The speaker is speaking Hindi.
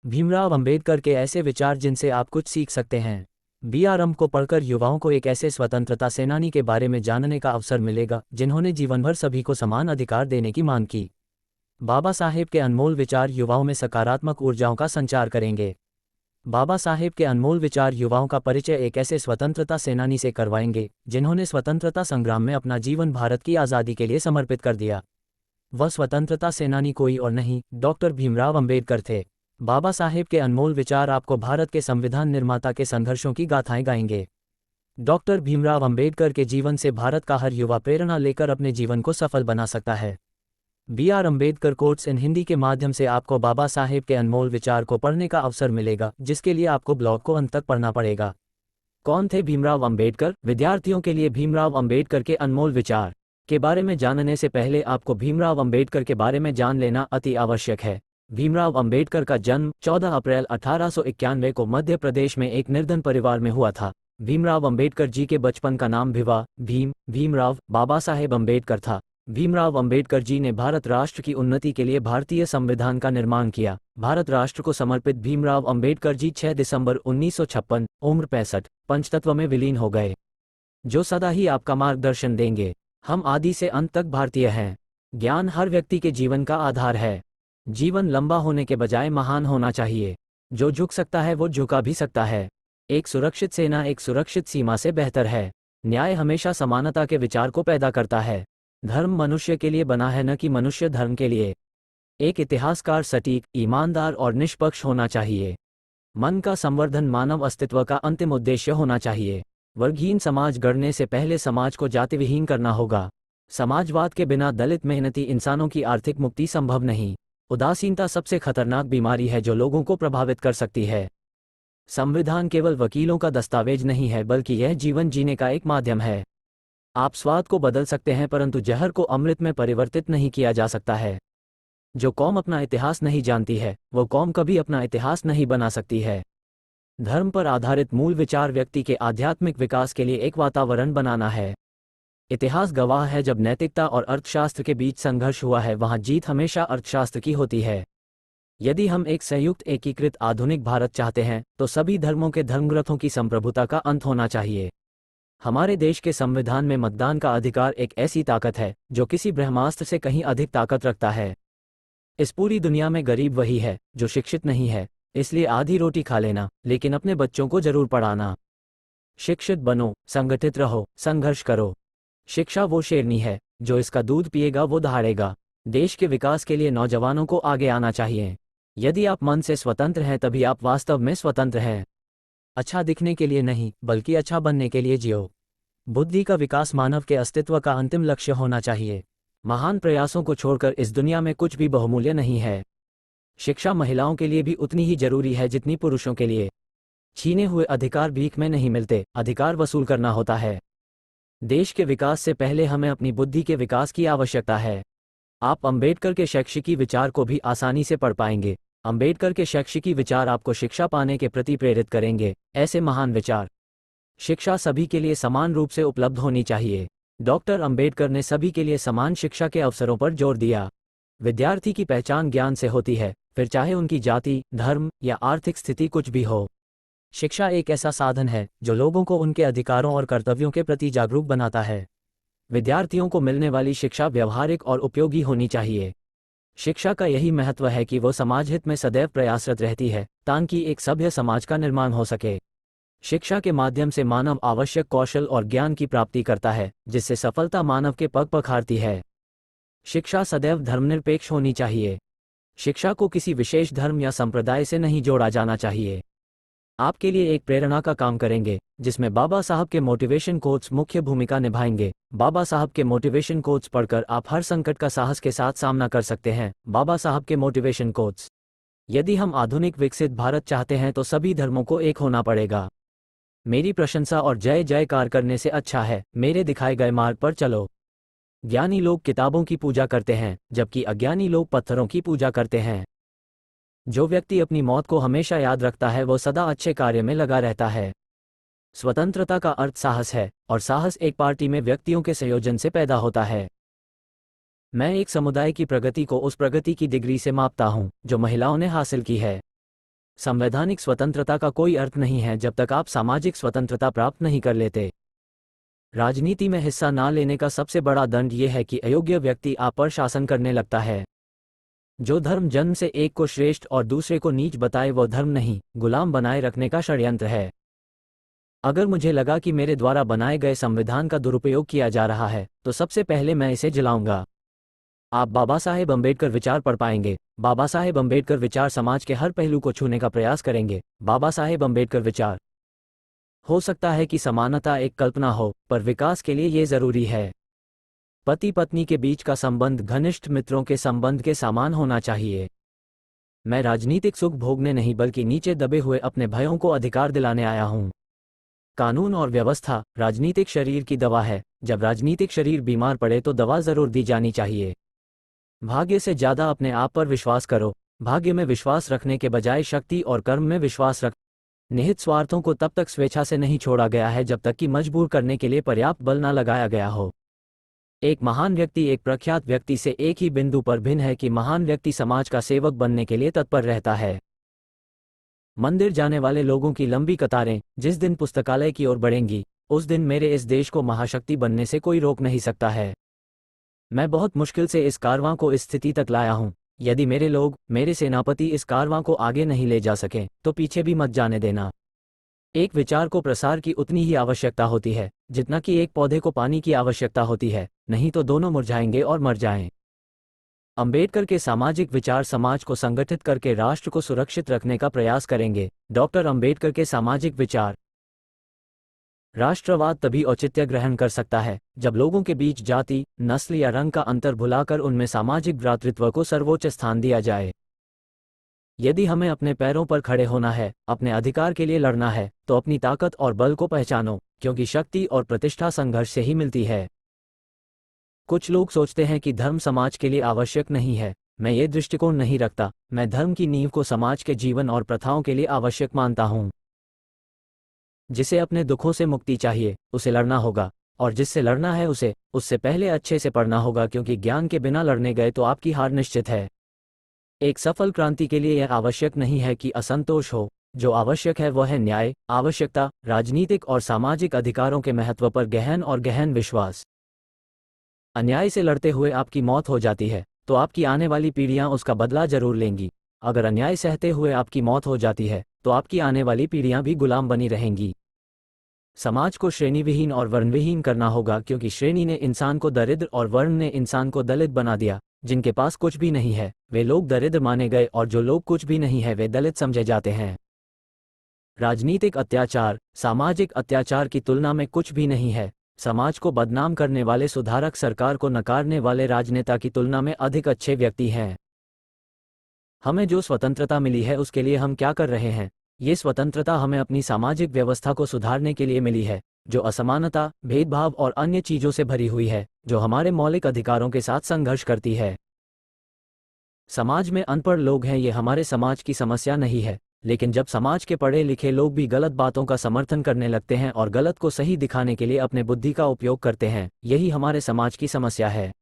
भीमराव अंबेडकर के ऐसे विचार जिनसे आप कुछ सीख सकते हैं। बीआरएम को पढ़कर युवाओं को एक ऐसे स्वतंत्रता सेनानी के बारे में जानने का अवसर मिलेगा जिन्होंने जीवन भर सभी को समान अधिकार देने की मांग की। बाबा साहेब के अनमोल विचार युवाओं में सकारात्मक ऊर्जाओं का संचार करेंगे। बाबा साहेब के अनमोल विचार युवाओं का परिचय एक ऐसे स्वतंत्रता सेनानी से करवाएंगे जिन्होंने स्वतंत्रता संग्राम में अपना जीवन भारत की आज़ादी के लिए समर्पित कर दिया। वह स्वतंत्रता सेनानी कोई और नहीं, डॉक्टर भीमराव अंबेडकर थे। बाबा साहेब के अनमोल विचार आपको भारत के संविधान निर्माता के संघर्षों की गाथाएं गाएंगे। डॉक्टर भीमराव अंबेडकर के जीवन से भारत का हर युवा प्रेरणा लेकर अपने जीवन को सफल बना सकता है। B R. Ambedkar quotes in Hindi के माध्यम से आपको बाबा साहेब के अनमोल विचार को पढ़ने का अवसर मिलेगा, जिसके लिए आपको ब्लॉग को अंत तक पढ़ना पड़ेगा। कौन थे भीमराव अंबेडकर? विद्यार्थियों के लिए भीमराव अंबेडकर के अनमोल विचार के बारे में जानने से पहले आपको भीमराव अंबेडकर के बारे में जान लेना अति आवश्यक है। भीमराव अंबेडकर का जन्म 14 अप्रैल 1891 को मध्य प्रदेश में एक निर्धन परिवार में हुआ था। भीमराव अंबेडकर जी के बचपन का नाम भीमराव बाबा साहेब अंबेडकर था। भीमराव अंबेडकर जी ने भारत राष्ट्र की उन्नति के लिए भारतीय संविधान का निर्माण किया। भारत राष्ट्र को समर्पित भीमराव अंबेडकर जी 6 दिसंबर 1956, उम्र 65, पंचतत्व में विलीन हो गए, जो सदा ही आपका मार्गदर्शन देंगे। हम आदि से अंत तक भारतीय हैं। ज्ञान हर व्यक्ति के जीवन का आधार है। जीवन लंबा होने के बजाय महान होना चाहिए। जो झुक सकता है वो झुका भी सकता है। एक सुरक्षित सेना एक सुरक्षित सीमा से बेहतर है। न्याय हमेशा समानता के विचार को पैदा करता है। धर्म मनुष्य के लिए बना है, न कि मनुष्य धर्म के लिए। एक इतिहासकार सटीक, ईमानदार और निष्पक्ष होना चाहिए। मन का संवर्धन मानव अस्तित्व का अंतिम उद्देश्य होना चाहिए। वर्गहीन समाज गढ़ने से पहले समाज को जातिविहीन करना होगा। समाजवाद के बिना दलित मेहनती इंसानों की आर्थिक मुक्ति संभव नहीं। उदासीनता सबसे खतरनाक बीमारी है जो लोगों को प्रभावित कर सकती है। संविधान केवल वकीलों का दस्तावेज नहीं है, बल्कि यह जीवन जीने का एक माध्यम है। आप स्वाद को बदल सकते हैं, परंतु जहर को अमृत में परिवर्तित नहीं किया जा सकता है। जो कौम अपना इतिहास नहीं जानती है, वो कौम कभी अपना इतिहास नहीं बना सकती है। धर्म पर आधारित मूल विचार व्यक्ति के आध्यात्मिक विकास के लिए एक वातावरण बनाना है। इतिहास गवाह है, जब नैतिकता और अर्थशास्त्र के बीच संघर्ष हुआ है, वहां जीत हमेशा अर्थशास्त्र की होती है। यदि हम एक संयुक्त एकीकृत आधुनिक भारत चाहते हैं, तो सभी धर्मों के धर्मग्रंथों की संप्रभुता का अंत होना चाहिए। हमारे देश के संविधान में मतदान का अधिकार एक ऐसी ताकत है जो किसी ब्रह्मास्त्र से कहीं अधिक ताकत रखता है। इस पूरी दुनिया में गरीब वही है जो शिक्षित नहीं है, इसलिए आधी रोटी खा लेना, लेकिन अपने बच्चों को जरूर पढ़ाना। शिक्षित बनो, संगठित रहो, संघर्ष करो। शिक्षा वो शेरनी है, जो इसका दूध पिएगा वो दहाड़ेगा। देश के विकास के लिए नौजवानों को आगे आना चाहिए। यदि आप मन से स्वतंत्र हैं, तभी आप वास्तव में स्वतंत्र हैं। अच्छा दिखने के लिए नहीं, बल्कि अच्छा बनने के लिए जियो। बुद्धि का विकास मानव के अस्तित्व का अंतिम लक्ष्य होना चाहिए। महान प्रयासों को छोड़कर इस दुनिया में कुछ भी बहुमूल्य नहीं है। शिक्षा महिलाओं के लिए भी उतनी ही जरूरी है जितनी पुरुषों के लिए। छीने हुए अधिकार भीख में नहीं मिलते, अधिकार वसूल करना होता है। देश के विकास से पहले हमें अपनी बुद्धि के विकास की आवश्यकता है। आप अंबेडकर के शैक्षिकी विचार को भी आसानी से पढ़ पाएंगे। अंबेडकर के शैक्षिकी विचार आपको शिक्षा पाने के प्रति प्रेरित करेंगे। ऐसे महान विचार। शिक्षा सभी के लिए समान रूप से उपलब्ध होनी चाहिए। डॉक्टर अंबेडकर ने सभी के लिए समान शिक्षा के अवसरों पर जोर दिया। विद्यार्थी की पहचान ज्ञान से होती है, फिर चाहे उनकी जाति, धर्म या आर्थिक स्थिति कुछ भी हो। शिक्षा एक ऐसा साधन है जो लोगों को उनके अधिकारों और कर्तव्यों के प्रति जागरूक बनाता है। विद्यार्थियों को मिलने वाली शिक्षा व्यवहारिक और उपयोगी होनी चाहिए। शिक्षा का यही महत्व है कि वो समाज हित में सदैव प्रयासरत रहती है, ताकि एक सभ्य समाज का निर्माण हो सके। शिक्षा के माध्यम से मानव आवश्यक कौशल और ज्ञान की प्राप्ति करता है, जिससे सफलता मानव के पग पखारती है। शिक्षा सदैव धर्मनिरपेक्ष होनी चाहिए। शिक्षा को किसी विशेष धर्म या संप्रदाय से नहीं जोड़ा जाना चाहिए। आपके लिए एक प्रेरणा का काम करेंगे, जिसमें बाबा साहब के मोटिवेशन कोट्स मुख्य भूमिका निभाएंगे। बाबा साहब के मोटिवेशन कोट्स पढ़कर आप हर संकट का साहस के साथ सामना कर सकते हैं। बाबा साहब के मोटिवेशन कोट्स। यदि हम आधुनिक विकसित भारत चाहते हैं, तो सभी धर्मों को एक होना पड़ेगा। मेरी प्रशंसा और जय जयकार करने से अच्छा है मेरे दिखाए गए मार्ग पर चलो। ज्ञानी लोग किताबों की पूजा करते हैं, जबकि अज्ञानी लोग पत्थरों की पूजा करते हैं। जो व्यक्ति अपनी मौत को हमेशा याद रखता है, वो सदा अच्छे कार्य में लगा रहता है। स्वतंत्रता का अर्थ साहस है, और साहस एक पार्टी में व्यक्तियों के संयोजन से पैदा होता है। मैं एक समुदाय की प्रगति को उस प्रगति की डिग्री से मापता हूं जो महिलाओं ने हासिल की है। संवैधानिक स्वतंत्रता का कोई अर्थ नहीं है जब तक आप सामाजिक स्वतंत्रता प्राप्त नहीं कर लेते। राजनीति में हिस्सा ना लेने का सबसे बड़ा दंड यह है कि अयोग्य व्यक्ति आप पर शासन करने लगता है। जो धर्म जन्म से एक को श्रेष्ठ और दूसरे को नीच बताए वो धर्म नहीं, गुलाम बनाए रखने का षड्यंत्र है। अगर मुझे लगा कि मेरे द्वारा बनाए गए संविधान का दुरुपयोग किया जा रहा है तो सबसे पहले मैं इसे जलाऊंगा। आप बाबा साहेब अम्बेडकर विचार पढ़ पाएंगे। बाबा साहेब अम्बेडकर विचार समाज के हर पहलू को छूने का प्रयास करेंगे। बाबा साहेब अम्बेडकर विचार। हो सकता है कि समानता एक कल्पना हो, पर विकास के लिए ये जरूरी है। पति पत्नी के बीच का संबंध घनिष्ठ मित्रों के संबंध के समान होना चाहिए। मैं राजनीतिक सुख भोगने नहीं बल्कि नीचे दबे हुए अपने भाइयों को अधिकार दिलाने आया हूं। कानून और व्यवस्था राजनीतिक शरीर की दवा है। जब राजनीतिक शरीर बीमार पड़े तो दवा जरूर दी जानी चाहिए। भाग्य से ज्यादा अपने आप पर विश्वास करो। भाग्य में विश्वास रखने के बजाय शक्ति और कर्म में विश्वास रख। निहित स्वार्थों को तब तक स्वेच्छा से नहीं छोड़ा गया है जब तक कि मजबूर करने के लिए पर्याप्त बल न लगाया गया हो। एक महान व्यक्ति एक प्रख्यात व्यक्ति से एक ही बिंदु पर भिन्न है कि महान व्यक्ति समाज का सेवक बनने के लिए तत्पर रहता है। मंदिर जाने वाले लोगों की लंबी कतारें जिस दिन पुस्तकालय की ओर बढ़ेंगी, उस दिन मेरे इस देश को महाशक्ति बनने से कोई रोक नहीं सकता है। मैं बहुत मुश्किल से इस कारवां को इस स्थिति तक लाया हूं। यदि मेरे लोग, मेरे सेनापति इस कारवां को आगे नहीं ले जा सके तो पीछे भी मत जाने देना। एक विचार को प्रसार की उतनी ही आवश्यकता होती है जितना कि एक पौधे को पानी की आवश्यकता होती है, नहीं तो दोनों मुरझाएंगे और मर जाएं। अंबेडकर के सामाजिक विचार समाज को संगठित करके राष्ट्र को सुरक्षित रखने का प्रयास करेंगे। डॉक्टर अंबेडकर के सामाजिक विचार। राष्ट्रवाद तभी औचित्य ग्रहण कर सकता है जब लोगों के बीच जाति, नस्ल या रंग का अंतर भुलाकर उनमें सामाजिक भ्रातृत्व को सर्वोच्च स्थान दिया जाए। यदि हमें अपने पैरों पर खड़े होना है, अपने अधिकार के लिए लड़ना है, तो अपनी ताकत और बल को पहचानो, क्योंकि शक्ति और प्रतिष्ठा संघर्ष से ही मिलती है। कुछ लोग सोचते हैं कि धर्म समाज के लिए आवश्यक नहीं है। मैं ये दृष्टिकोण नहीं रखता। मैं धर्म की नींव को समाज के जीवन और प्रथाओं के लिए आवश्यक मानता हूँ। जिसे अपने दुखों से मुक्ति चाहिए उसे लड़ना होगा, और जिससे लड़ना है उससे पहले अच्छे से पढ़ना होगा, क्योंकि ज्ञान के बिना लड़ने गए तो आपकी हार निश्चित है। एक सफल क्रांति के लिए यह आवश्यक नहीं है कि असंतोष हो। जो आवश्यक है वह है न्याय, आवश्यकता, राजनीतिक और सामाजिक अधिकारों के महत्व पर गहन और गहन विश्वास। अन्याय से लड़ते हुए आपकी मौत हो जाती है तो आपकी आने वाली पीढ़ियां उसका बदला जरूर लेंगी। अगर अन्याय सहते हुए आपकी मौत हो जाती है तो आपकी आने वाली पीढ़ियां भी गुलाम बनी रहेंगी। समाज को श्रेणीविहीन और वर्णविहीन करना होगा, क्योंकि श्रेणी ने इंसान को दरिद्र और वर्ण ने इंसान को दलित बना दिया। जिनके पास कुछ भी नहीं है वे लोग दरिद्र माने गए और जो लोग कुछ भी नहीं है वे दलित समझे जाते हैं। राजनीतिक अत्याचार सामाजिक अत्याचार की तुलना में कुछ भी नहीं है। समाज को बदनाम करने वाले सुधारक सरकार को नकारने वाले राजनेता की तुलना में अधिक अच्छे व्यक्ति हैं। हमें जो स्वतंत्रता मिली है उसके लिए हम क्या कर रहे हैं? ये स्वतंत्रता हमें अपनी सामाजिक व्यवस्था को सुधारने के लिए मिली है, जो असमानता, भेदभाव और अन्य चीजों से भरी हुई है, जो हमारे मौलिक अधिकारों के साथ संघर्ष करती है। समाज में अनपढ़ लोग हैं, ये हमारे समाज की समस्या नहीं है, लेकिन जब समाज के पढ़े लिखे लोग भी गलत बातों का समर्थन करने लगते हैं और गलत को सही दिखाने के लिए अपने बुद्धि का उपयोग करते हैं, यही हमारे समाज की समस्या है।